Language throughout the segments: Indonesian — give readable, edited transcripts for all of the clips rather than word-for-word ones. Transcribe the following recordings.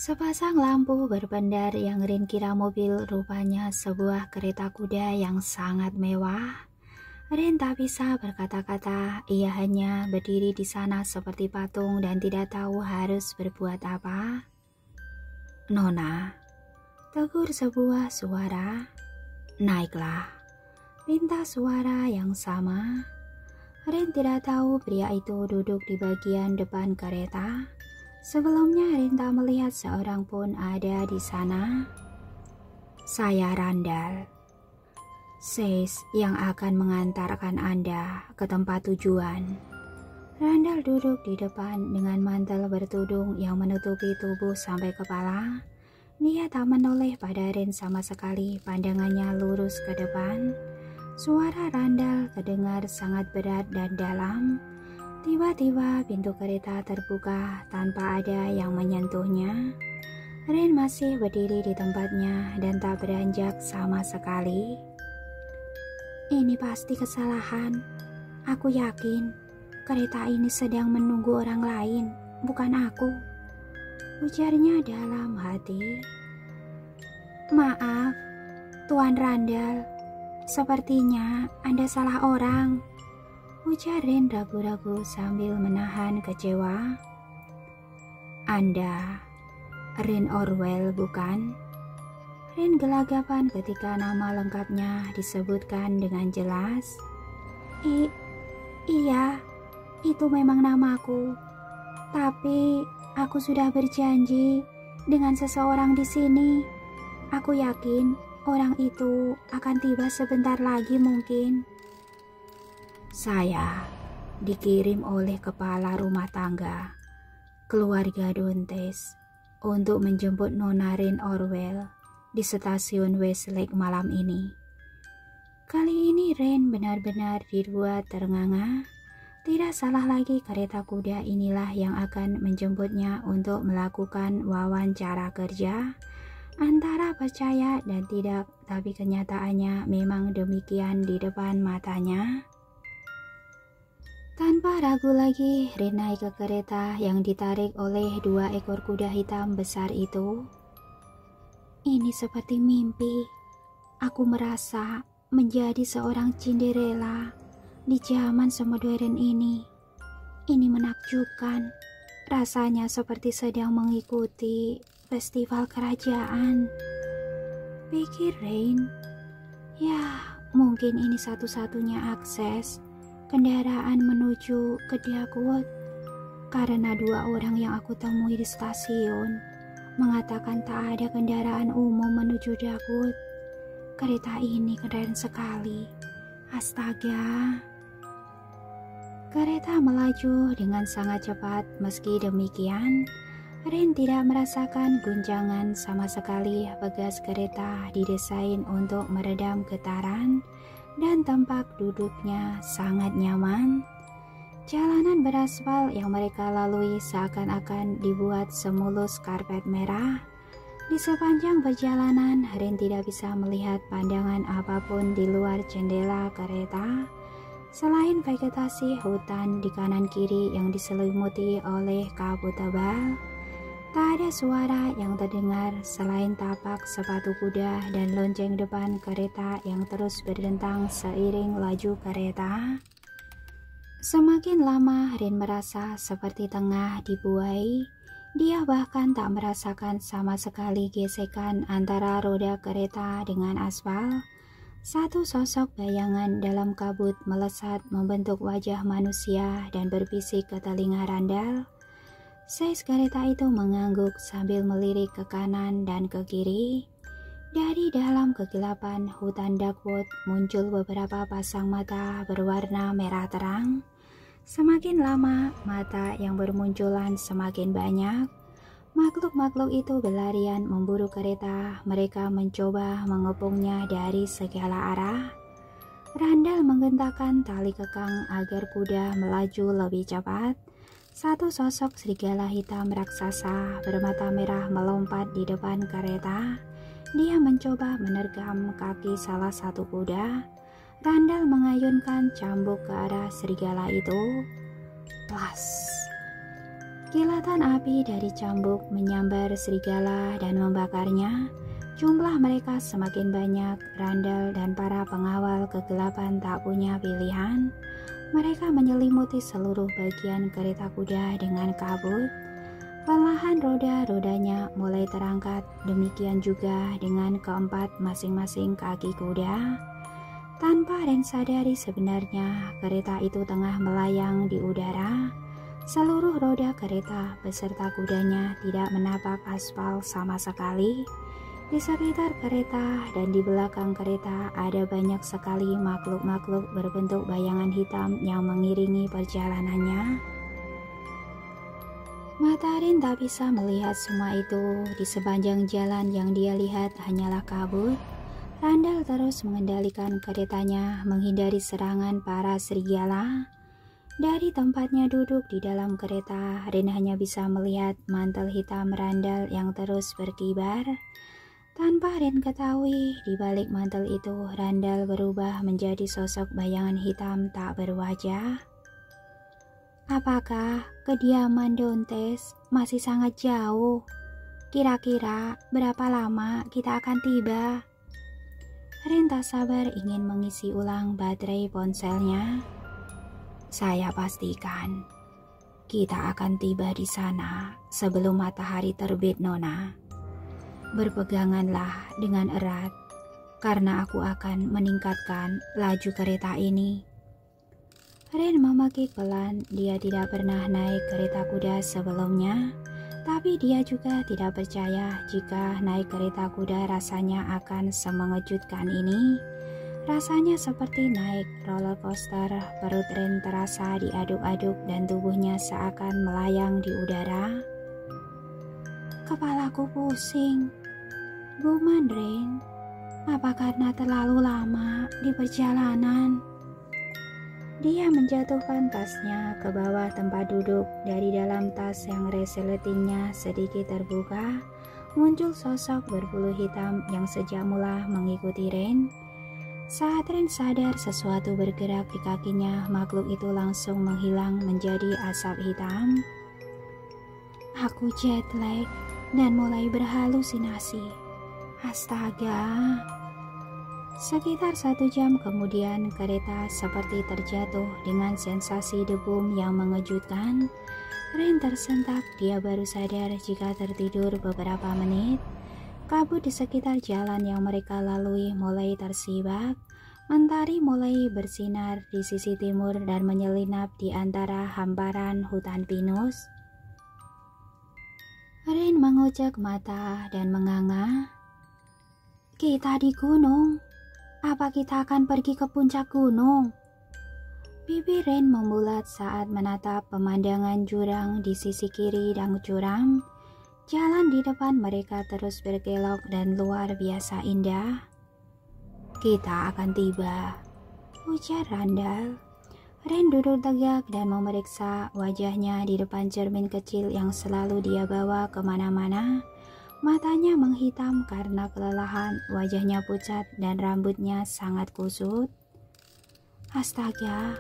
Sepasang lampu berpendar yang Rin kira mobil, rupanya sebuah kereta kuda yang sangat mewah. Rin tak bisa berkata-kata, ia hanya berdiri di sana seperti patung dan tidak tahu harus berbuat apa. "Nona," tegur sebuah suara. "Naiklah," pinta suara yang sama. Rin tidak tahu pria itu duduk di bagian depan kereta. Sebelumnya Rin tak melihat seorang pun ada di sana. "Saya Randall, Says yang akan mengantarkan Anda ke tempat tujuan." Randall duduk di depan dengan mantel bertudung yang menutupi tubuh sampai kepala. Dia tak menoleh pada Rin sama sekali, pandangannya lurus ke depan. Suara Randall terdengar sangat berat dan dalam. Tiba-tiba pintu kereta terbuka tanpa ada yang menyentuhnya. Rin masih berdiri di tempatnya dan tak beranjak sama sekali. "Ini pasti kesalahan. Aku yakin kereta ini sedang menunggu orang lain, bukan aku," ujarnya dalam hati. "Maaf, Tuan Randall, sepertinya Anda salah orang," ujar Rin ragu-ragu sambil menahan kecewa. "Anda Rin Orwell, bukan?" Rin gelagapan ketika nama lengkapnya disebutkan dengan jelas. Iya, itu memang namaku. Tapi aku sudah berjanji dengan seseorang di sini. Aku yakin orang itu akan tiba sebentar lagi mungkin." "Saya dikirim oleh kepala rumah tangga keluarga Dontes untuk menjemput Nona Rin Orwell di stasiun Westlake malam ini." Kali ini Rin benar-benar dibuat ternganga. Tidak salah lagi, kereta kuda inilah yang akan menjemputnya untuk melakukan wawancara kerja. Antara percaya dan tidak, tapi kenyataannya memang demikian di depan matanya. Tanpa ragu lagi, Rin naik ke kereta yang ditarik oleh 2 ekor kuda hitam besar itu. Ini seperti mimpi. Aku merasa menjadi seorang Cinderella di zaman semodern ini. Ini menakjubkan. Rasanya seperti sedang mengikuti festival kerajaan, pikir Rin. Ya, mungkin ini satu-satunya akses kendaraan menuju ke Dagwood, karena 2 orang yang aku temui di stasiun mengatakan tak ada kendaraan umum menuju Dagwood. Kereta ini keren sekali. Astaga. Kereta melaju dengan sangat cepat. Meski demikian, Rin tidak merasakan guncangan sama sekali. Pegas kereta didesain untuk meredam getaran dan tempat duduknya sangat nyaman. Jalanan beraspal yang mereka lalui seakan-akan dibuat semulus karpet merah. Di sepanjang perjalanan, Rin tidak bisa melihat pandangan apapun di luar jendela kereta, selain vegetasi hutan di kanan kiri yang diselimuti oleh kabut tebal. Tak ada suara yang terdengar selain tapak sepatu kuda dan lonceng depan kereta yang terus berdentang seiring laju kereta. Semakin lama Rin merasa seperti tengah dibuai. Dia bahkan tak merasakan sama sekali gesekan antara roda kereta dengan aspal. Satu sosok bayangan dalam kabut melesat membentuk wajah manusia dan berbisik ke telinga Randall. Says kereta itu mengangguk sambil melirik ke kanan dan ke kiri. Dari dalam kegelapan hutan Dagwood muncul beberapa pasang mata berwarna merah terang. Semakin lama, mata yang bermunculan semakin banyak. Makhluk-makhluk itu berlarian memburu kereta. Mereka mencoba mengepungnya dari segala arah. Randall menggentakkan tali kekang agar kuda melaju lebih cepat. Satu sosok serigala hitam raksasa bermata merah melompat di depan kereta. Dia mencoba menergam kaki salah satu kuda. Randall mengayunkan cambuk ke arah serigala itu. Plas! Kilatan api dari cambuk menyambar serigala dan membakarnya. Jumlah mereka semakin banyak. Randall dan para pengawal kegelapan tak punya pilihan. Mereka menyelimuti seluruh bagian kereta kuda dengan kabut. Perlahan roda-rodanya mulai terangkat, demikian juga dengan keempat masing-masing kaki kuda. Tanpa Ren sadari sebenarnya kereta itu tengah melayang di udara. Seluruh roda kereta beserta kudanya tidak menapak aspal sama sekali. Di sekitar kereta dan di belakang kereta ada banyak sekali makhluk-makhluk berbentuk bayangan hitam yang mengiringi perjalanannya. Mata Rin tak bisa melihat semua itu. Di sepanjang jalan yang dia lihat hanyalah kabut. Randall terus mengendalikan keretanya menghindari serangan para serigala. Dari tempatnya duduk di dalam kereta, Rin hanya bisa melihat mantel hitam Randall yang terus berkibar. Tanpa Rin ketahui, di balik mantel itu Randall berubah menjadi sosok bayangan hitam tak berwajah. Apakah kediaman Dontes masih sangat jauh? Kira-kira berapa lama kita akan tiba? Rin tak sabar ingin mengisi ulang baterai ponselnya. Saya pastikan kita akan tiba di sana sebelum matahari terbit, Nona. Berpeganganlah dengan erat, karena aku akan meningkatkan laju kereta ini. Ren memaki pelan. Dia tidak pernah naik kereta kuda sebelumnya, tapi dia juga tidak percaya jika naik kereta kuda rasanya akan semengejutkan ini. Rasanya seperti naik roller coaster. Perut Ren terasa diaduk-aduk dan tubuhnya seakan melayang di udara. Kepalaku pusing, gumam Ren. Apa karena terlalu lama di perjalanan? Dia menjatuhkan tasnya ke bawah tempat duduk. Dari dalam tas yang resletingnya sedikit terbuka, muncul sosok berbulu hitam yang sejak mula mengikuti Ren. Saat Ren sadar sesuatu bergerak di kakinya, makhluk itu langsung menghilang menjadi asap hitam. Aku jet lag dan mulai berhalusinasi. Astaga. Sekitar 1 jam kemudian, kereta seperti terjatuh dengan sensasi debum yang mengejutkan. Ren tersentak. Dia baru sadar jika tertidur beberapa menit. Kabut di sekitar jalan yang mereka lalui mulai tersibak. Mentari mulai bersinar di sisi timur dan menyelinap di antara hamparan hutan pinus. Ren mengucek mata dan menganga. Kita di gunung. Apa kita akan pergi ke puncak gunung? Bibir Ren membulat saat menatap pemandangan jurang di sisi kiri dan curam. Jalan di depan mereka terus berkelok dan luar biasa indah. Kita akan tiba, ujar Randall. Ren duduk tegak dan memeriksa wajahnya di depan cermin kecil yang selalu dia bawa kemana-mana. Matanya menghitam karena kelelahan, wajahnya pucat dan rambutnya sangat kusut. Astaga,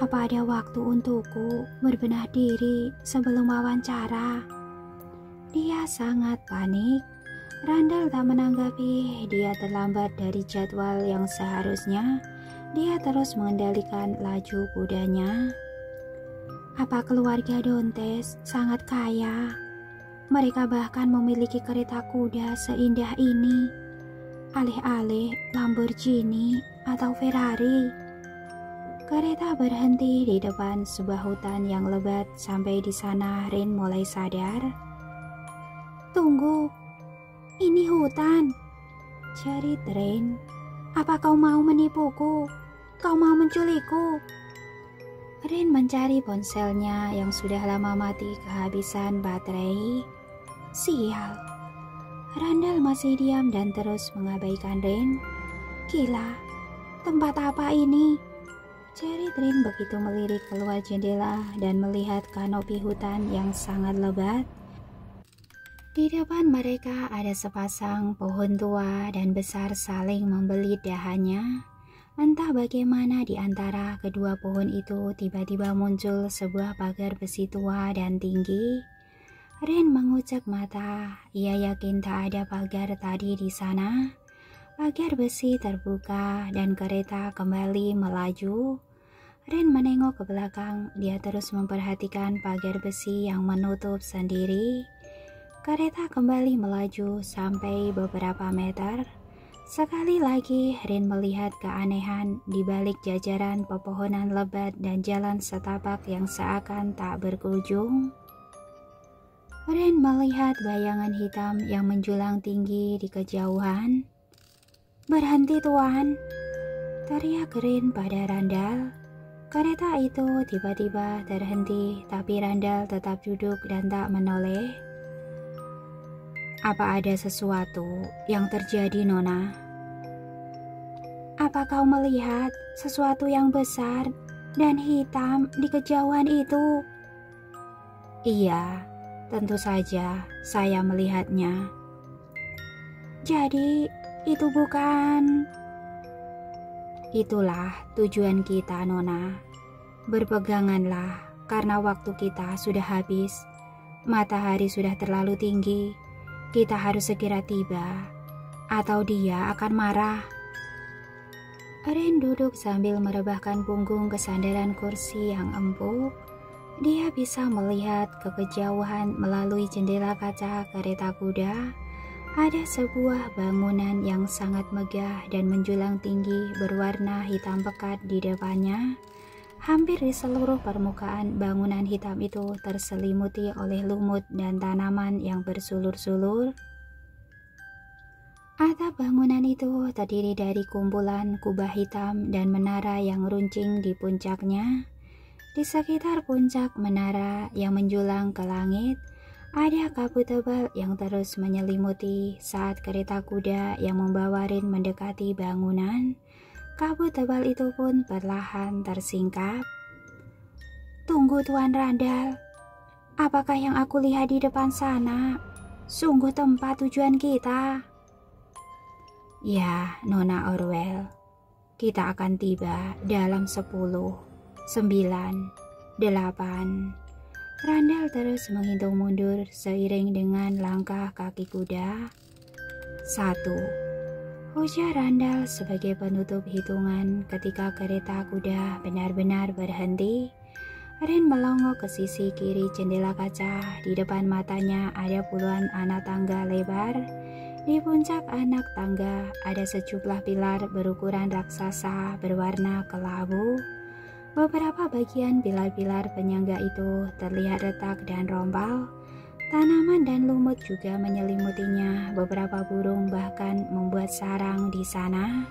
apa ada waktu untukku berbenah diri sebelum wawancara? Dia sangat panik. Randall tak menanggapi. Dia terlambat dari jadwal yang seharusnya. Dia terus mengendalikan laju kudanya. Apa keluarga Dontes sangat kaya? Mereka bahkan memiliki kereta kuda seindah ini. Alih-alih Lamborghini atau Ferrari. Kereta berhenti di depan sebuah hutan yang lebat. Sampai di sana Ren mulai sadar. Tunggu, ini hutan, jerit Ren. Apa kau mau menipuku? Kau mau menculikku? Ren mencari ponselnya yang sudah lama mati kehabisan baterai. Sial. Randall masih diam dan terus mengabaikan Ren. Gila, tempat apa ini? Jerit Ren begitu melirik keluar jendela dan melihat kanopi hutan yang sangat lebat. Di depan mereka ada sepasang pohon tua dan besar saling membelit dahannya. Entah bagaimana di antara kedua pohon itu tiba-tiba muncul sebuah pagar besi tua dan tinggi. Rin mengucek mata, ia yakin tak ada pagar tadi di sana. Pagar besi terbuka dan kereta kembali melaju. Rin menengok ke belakang, dia terus memperhatikan pagar besi yang menutup sendiri. Kereta kembali melaju sampai beberapa meter. Sekali lagi Rin melihat keanehan di balik jajaran pepohonan lebat dan jalan setapak yang seakan tak berujung. Rin melihat bayangan hitam yang menjulang tinggi di kejauhan. "Berhenti, Tuan!" teriak Rin pada Randall. Kereta itu tiba-tiba terhenti, tapi Randall tetap duduk dan tak menoleh. "Apa ada sesuatu yang terjadi, Nona?" "Apa kau melihat sesuatu yang besar dan hitam di kejauhan itu?" "Iya, tentu saja saya melihatnya." "Jadi itu bukan..." "Itulah tujuan kita, Nona. Berpeganganlah karena waktu kita sudah habis. Matahari sudah terlalu tinggi. Kita harus segera tiba, atau dia akan marah." Rin duduk sambil merebahkan punggung ke sandaran kursi yang empuk. Dia bisa melihat ke kejauhan melalui jendela kaca kereta kuda. Ada sebuah bangunan yang sangat megah dan menjulang tinggi berwarna hitam pekat di depannya. Hampir di seluruh permukaan bangunan hitam itu terselimuti oleh lumut dan tanaman yang bersulur-sulur. Atap bangunan itu terdiri dari kumpulan kubah hitam dan menara yang runcing di puncaknya. Di sekitar puncak menara yang menjulang ke langit, ada kabut tebal yang terus menyelimuti saat kereta kuda yang membawa Rin mendekati bangunan. Kabut tebal itu pun perlahan tersingkap. "Tunggu, Tuan Randall. Apakah yang aku lihat di depan sana sungguh tempat tujuan kita?" "Ya, Nona Orwell. Kita akan tiba dalam 10, 9, 8. Randall terus menghitung mundur seiring dengan langkah kaki kuda. 1. Ujar Randall sebagai penutup hitungan ketika kereta kuda benar-benar berhenti. Rin melongok ke sisi kiri jendela kaca. Di depan matanya ada puluhan anak tangga lebar. Di puncak anak tangga ada sejumlah pilar berukuran raksasa berwarna kelabu. Beberapa bagian pilar-pilar penyangga itu terlihat retak dan rompal. Tanaman dan lumut juga menyelimutinya. Beberapa burung bahkan membuat sarang di sana.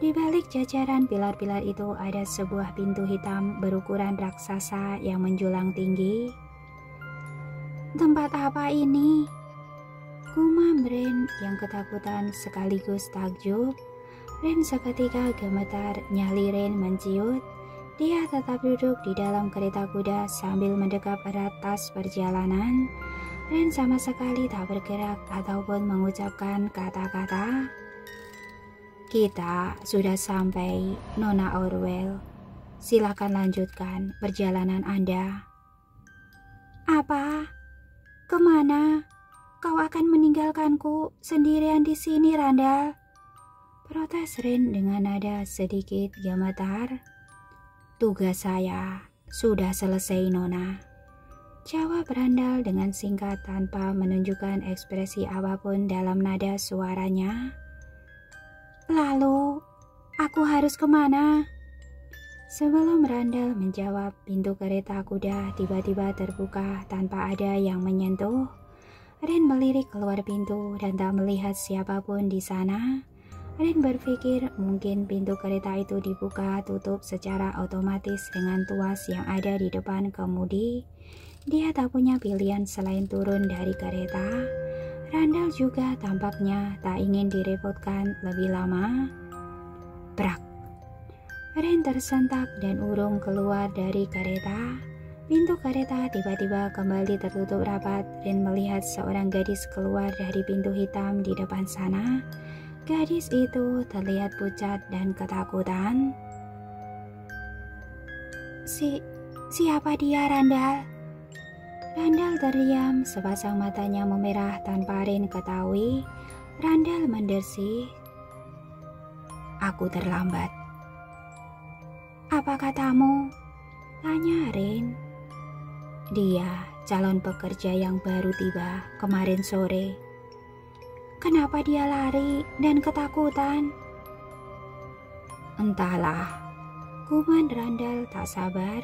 Di balik jajaran pilar-pilar itu ada sebuah pintu hitam berukuran raksasa yang menjulang tinggi. "Tempat apa ini?" gumam Rin yang ketakutan sekaligus takjub. Rin seketika gemetar, nyali Rin menciut. Dia tetap duduk di dalam kereta kuda sambil mendekap erat tas perjalanan. Rin sama sekali tak bergerak ataupun mengucapkan kata-kata. "Kita sudah sampai, Nona Orwell. Silakan lanjutkan perjalanan Anda." "Apa? Kemana? Kau akan meninggalkanku sendirian di sini, Randall?" protes Rin dengan nada sedikit gemetar. "Tugas saya sudah selesai, Nona," jawab Randall dengan singkat tanpa menunjukkan ekspresi apapun dalam nada suaranya. "Lalu, aku harus kemana?" Sebelum Randall menjawab, pintu kereta kuda tiba-tiba terbuka tanpa ada yang menyentuh. Rin melirik keluar pintu dan tak melihat siapapun di sana. Rin berpikir mungkin pintu kereta itu dibuka tutup secara otomatis dengan tuas yang ada di depan kemudi. Dia tak punya pilihan selain turun dari kereta. Randall juga tampaknya tak ingin direpotkan lebih lama. Brak! Rin tersentak dan urung keluar dari kereta. Pintu kereta tiba-tiba kembali tertutup rapat. Rin melihat seorang gadis keluar dari pintu hitam di depan sana. Gadis itu terlihat pucat dan ketakutan. Siapa dia, Randall? Randall terdiam, sepasang matanya memerah tanpa Rin ketahui. Randall mendersih. Aku terlambat. Apa katamu? Tanya Rin. Dia calon pekerja yang baru tiba kemarin sore. Kenapa dia lari dan ketakutan? Entahlah, guman Randall tak sabar.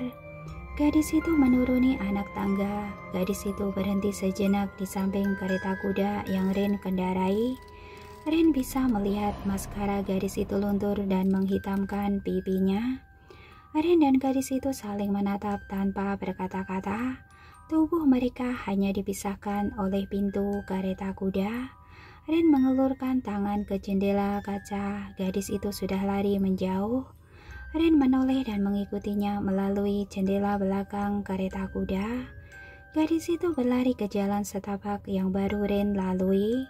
Gadis itu menuruni anak tangga. Gadis itu berhenti sejenak di samping kereta kuda yang Rin kendarai. Rin bisa melihat maskara gadis itu luntur dan menghitamkan pipinya. Rin dan gadis itu saling menatap tanpa berkata-kata. Tubuh mereka hanya dipisahkan oleh pintu kereta kuda. Rin mengelurkan tangan ke jendela kaca. Gadis itu sudah lari menjauh. Rin menoleh dan mengikutinya melalui jendela belakang kereta kuda. Gadis itu berlari ke jalan setapak yang baru Rin lalui.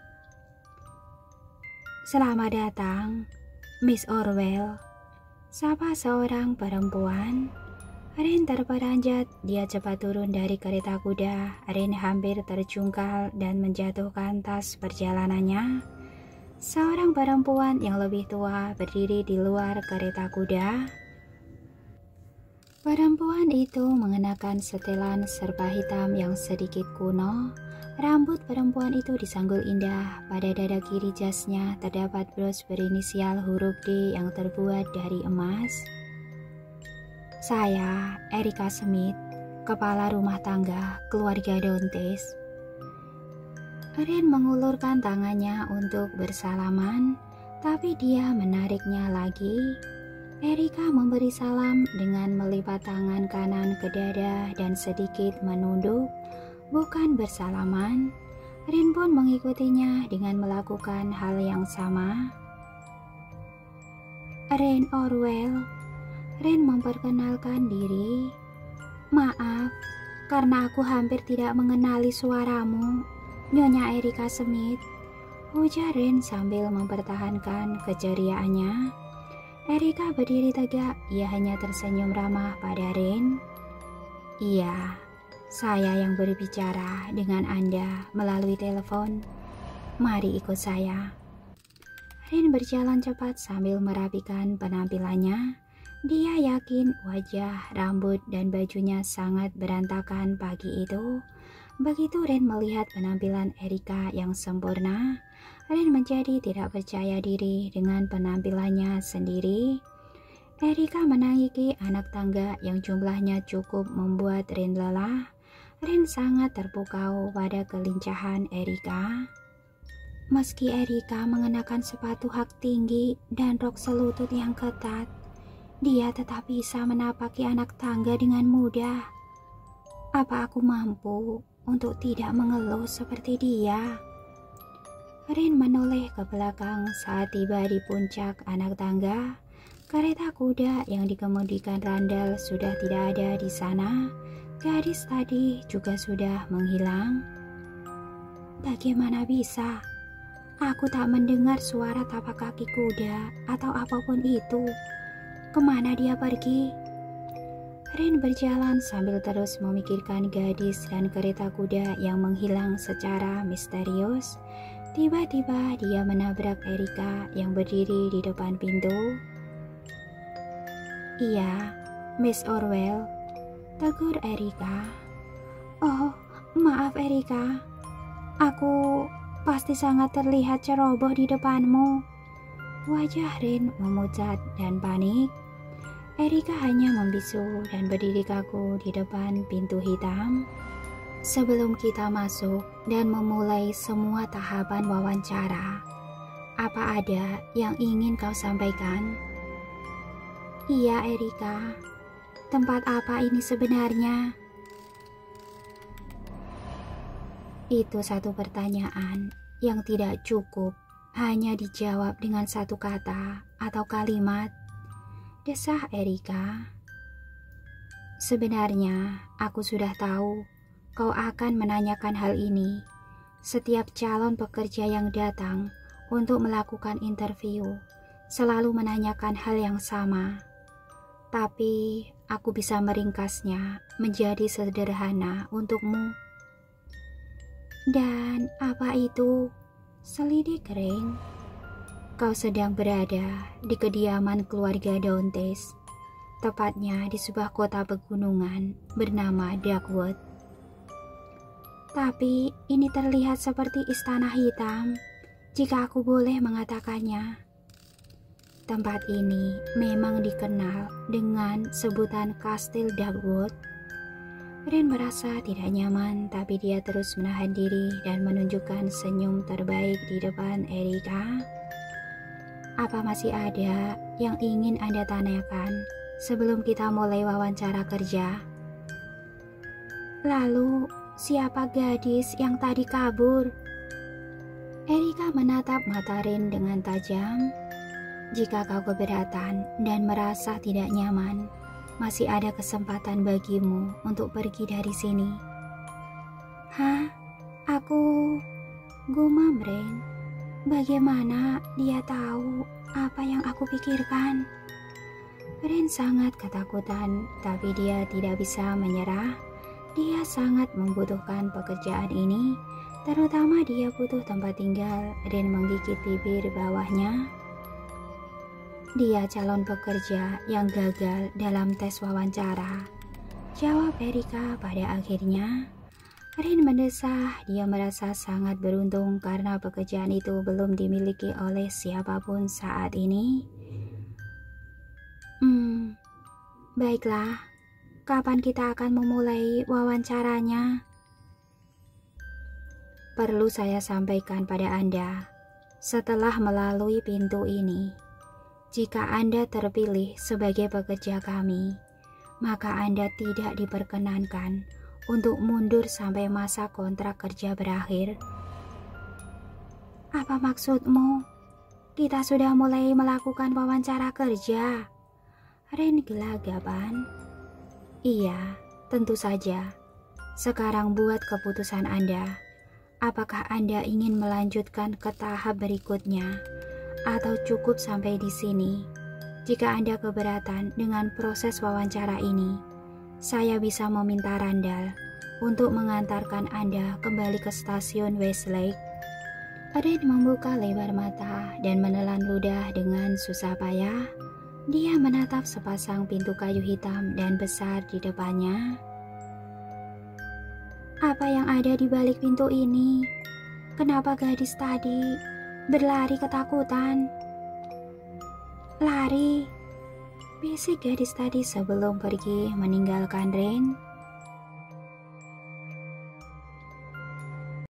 Selamat datang, Miss Orwell, sapa seorang perempuan. Rin terperanjat, dia cepat turun dari kereta kuda. Rin hampir terjungkal dan menjatuhkan tas perjalanannya. Seorang perempuan yang lebih tua berdiri di luar kereta kuda. Perempuan itu mengenakan setelan serba hitam yang sedikit kuno. Rambut perempuan itu disanggul indah. Pada dada kiri jasnya terdapat bros berinisial huruf D yang terbuat dari emas. Saya, Erika Smith, kepala rumah tangga keluarga Dontes. Rin mengulurkan tangannya untuk bersalaman, tapi dia menariknya lagi. Erika memberi salam dengan melipat tangan kanan ke dada dan sedikit menunduk, bukan bersalaman. Rin pun mengikutinya dengan melakukan hal yang sama. Rin Orwell. Rin memperkenalkan diri. Maaf, karena aku hampir tidak mengenali suaramu, Nyonya Erika Smith, ujar Rin sambil mempertahankan keceriaannya. Erika berdiri tegak, ia hanya tersenyum ramah pada Rin. Iya, saya yang berbicara dengan Anda melalui telepon. Mari ikut saya. Rin berjalan cepat sambil merapikan penampilannya. Dia yakin wajah, rambut, dan bajunya sangat berantakan pagi itu. Begitu Rin melihat penampilan Erika yang sempurna, Rin menjadi tidak percaya diri dengan penampilannya sendiri. Erika menaiki anak tangga yang jumlahnya cukup membuat Rin lelah. Rin sangat terpukau pada kelincahan Erika. Meski Erika mengenakan sepatu hak tinggi dan rok selutut yang ketat, dia tetap bisa menapaki anak tangga dengan mudah. Apa aku mampu untuk tidak mengeluh seperti dia? Rin menoleh ke belakang saat tiba di puncak anak tangga. Kereta kuda yang dikemudikan Randall sudah tidak ada di sana. Gadis tadi juga sudah menghilang. Bagaimana bisa? Aku tak mendengar suara tapak kaki kuda atau apapun itu. Kemana dia pergi? Rin berjalan sambil terus memikirkan gadis dan kereta kuda yang menghilang secara misterius. Tiba-tiba dia menabrak Erika yang berdiri di depan pintu. Iya, Miss Orwell, tegur Erika. Oh, maaf Erika. Aku pasti sangat terlihat ceroboh di depanmu. Wajah Rin memucat dan panik. Erika hanya membisu dan berdiri kaku di depan pintu hitam. Sebelum kita masuk dan memulai semua tahapan wawancara, apa ada yang ingin kau sampaikan? Iya Erika, tempat apa ini sebenarnya? Itu satu pertanyaan yang tidak cukup hanya dijawab dengan satu kata atau kalimat, desah Erika. Sebenarnya aku sudah tahu kau akan menanyakan hal ini. Setiap calon pekerja yang datang untuk melakukan interview, selalu menanyakan hal yang sama. Tapi aku bisa meringkasnya menjadi sederhana untukmu. Dan apa itu? Selidik Rain. Kau sedang berada di kediaman keluarga Dauntes, tepatnya di sebuah kota pegunungan bernama Darkwood. Tapi ini terlihat seperti istana hitam, jika aku boleh mengatakannya. Tempat ini memang dikenal dengan sebutan Kastil Darkwood. Ren merasa tidak nyaman, tapi dia terus menahan diri dan menunjukkan senyum terbaik di depan Erika. Apa masih ada yang ingin Anda tanyakan sebelum kita mulai wawancara kerja? Lalu, siapa gadis yang tadi kabur? Erika menatap mata Ren dengan tajam. Jika kau keberatan dan merasa tidak nyaman, masih ada kesempatan bagimu untuk pergi dari sini. Hah? Aku... Gumam Ren. Bagaimana dia tahu apa yang aku pikirkan? Ren sangat ketakutan, tapi dia tidak bisa menyerah. Dia sangat membutuhkan pekerjaan ini, terutama dia butuh tempat tinggal. Ren menggigit bibir bawahnya. Dia calon pekerja yang gagal dalam tes wawancara, jawab Erika pada akhirnya. Rin mendesah, dia merasa sangat beruntung karena pekerjaan itu belum dimiliki oleh siapapun saat ini. Baiklah, kapan kita akan memulai wawancaranya? Perlu saya sampaikan pada Anda, setelah melalui pintu ini, jika Anda terpilih sebagai pekerja kami, maka Anda tidak diperkenankan untuk mundur sampai masa kontrak kerja berakhir. Apa maksudmu? Kita sudah mulai melakukan wawancara kerja. Ren gelagapan. Iya, tentu saja. Sekarang buat keputusan Anda. Apakah Anda ingin melanjutkan ke tahap berikutnya? Atau cukup sampai di sini? Jika Anda keberatan dengan proses wawancara ini, saya bisa meminta Randall untuk mengantarkan Anda kembali ke stasiun Westlake. Ren membuka lebar mata dan menelan ludah dengan susah payah. Dia menatap sepasang pintu kayu hitam dan besar di depannya. Apa yang ada di balik pintu ini? Kenapa gadis tadi berlari ketakutan? Lari, bisik gadis tadi sebelum pergi meninggalkan Ren.